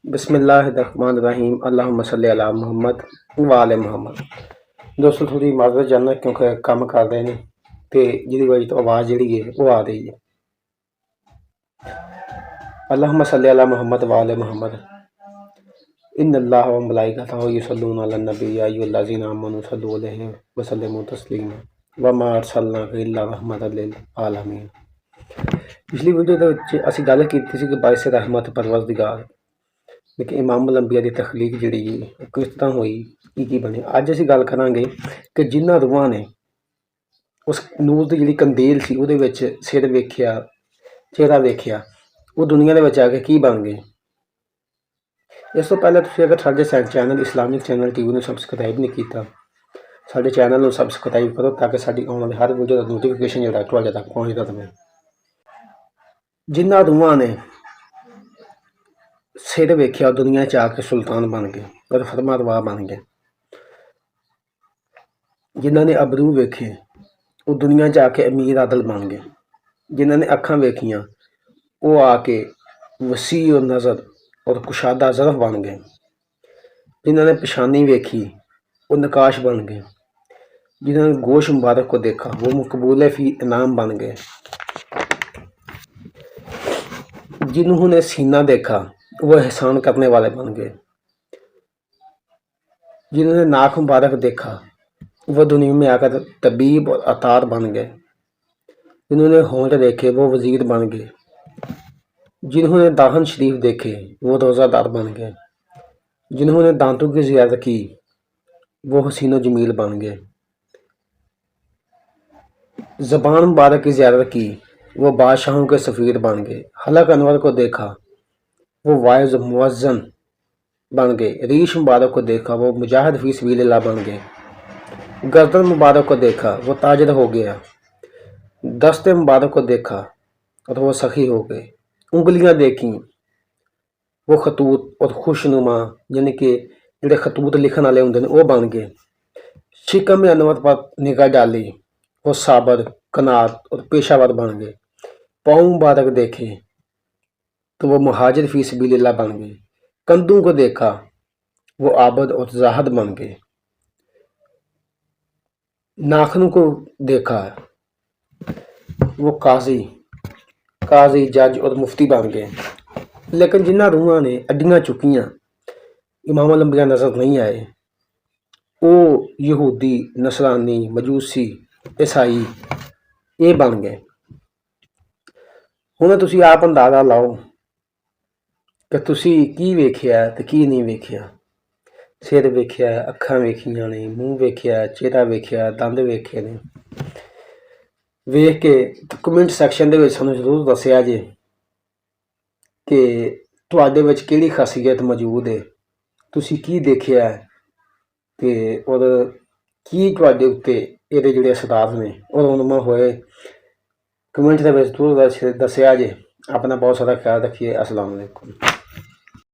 बिस्मिल्लाहिर्रहमानिर्रहीम अल्लाहुम्मा सल्ली अला मुहम्मद व आले मुहम्मद। दोस्तों थोड़ी माजरत जानना क्योंकि काम कर रहे हैं तो जिहदी वजह तो आवाज़ जी है वो आ रही है। अल्लाहुम्मा सल्ली अला मुहम्मद व आले मुहम्मद इन्नल्लाह व मलाइकतहु युसल्लूना अलन नबी या अय्युहल्लज़ीना आमनू सल्लु अलैहि व सल्लिमू तस्लीमा व मा अरसलनाका इल्ला रहमतल लिल आलमीन। पिछली वीडियो के असीं गल कीती सी कि बाइस रहमत परवरदिगार लेकिन इमामुल अंबिया की तखलीक जी किस तरह हुई की बने। अज असीं गल करांगे कि जिन्हां रूहां ने उस नूर की जी कंदील सी उहदे विच सिर वेख्या चेहरा वेख्या वो दुनिया दे विच आके की बन गए। इस तो पहले तुसीं अगर साडे चैनल इस्लामिक चैनल टीवी को सबसक्राइब नहीं किया साडे चैनल को सबसक्राइब करो ताकि साडी आने वाली हर वीडियो का नोटिफिकेशन जो तुहाडे तक पहुँचता रहे। जिन्हां रूहां ने सिर वेख्या दुनिया च आके सुल्तान बन गए और फरमारवा बन गए। जिन्हों ने अबरू वेखे वो दुनिया च आके अमीर आदल बन गए। जिन्होंने अखां वेखियां वो आके वसी और नज़र और कुशादा ज़रफ बन गए। जिन्होंने पेशानी वेखी वो नकाश बन गए। जिन्होंने गोश मुबारक को देखा वो मकबूल फी इनाम बन गए। जिन्होंने सीना देखा वो एहसान करने वाले बन गए। जिन्होंने नाक मुबारक देखा वो दुनिया में आकर तबीब और अतार बन गए। जिन्होंने होंठ देखे वो वजीर बन गए। जिन्होंने दाहन शरीफ देखे वो रोज़ादार बन गए। जिन्होंने दांतों की ज़ियारत की वो हसीन जमील बन गए। ज़बान मुबारक की ज़ियारत की वो बादशाहों के सफ़ीर बन गए। हलक अनवर को देखा वो वाइज मुअज्जन बन गए। रीश मुबारक को देखा वो मुजाहिद फी सबीलिल्लाह बन गए। गर्दन मुबारक को देखा वो ताजर हो गया। दस्ते मुबारक को देखा और वो सखी हो गए। उंगलियां देखी वो खतूत और खुशनुमा यानी कि जोड़े खतूत लिखन वाले होंगे वो बन गए। शिकम अनवर पर निगाह डाली वो साबर कनात और पेशावर बन गए। पाँव मुबारक देखे तो वो मुहाजिर फी सबीलिल्लाह बन गए। कंधों को देखा वो आबद और जाहद बन गए। नाखनों को देखा वो काजी जज और मुफ्ती बन गए। लेकिन जिन्हां रूहां ने अड्डियां चुकियां इमामुल अंबिया नज़र नहीं आए वो यहूदी नसरानी मजूसी ईसाई ये बन गए। हुण तुसीं आप अंदाज़ा लाओ कि तुसीं की वेख्या ते की नहीं वेख्या। सिर वेख्या अखां वेखियां ने मूँह वेख्या चेहरा वेख्या दंद वेखे ने वेख के कमेंट सैक्शन दे विच सानूं जरूर दस्सिया जे कि तुहाडे विच किहड़ी खासियत मौजूद है तुसीं की देखिया ते और की तुहाडे उत्ते इहदे जिहड़े असरात ने और रोनुमा होए कमेंट दे विच जरूर दस्सिया जे। अपना बहुत सारा ख्याल रखिए। अस्सलाम वालेकुम।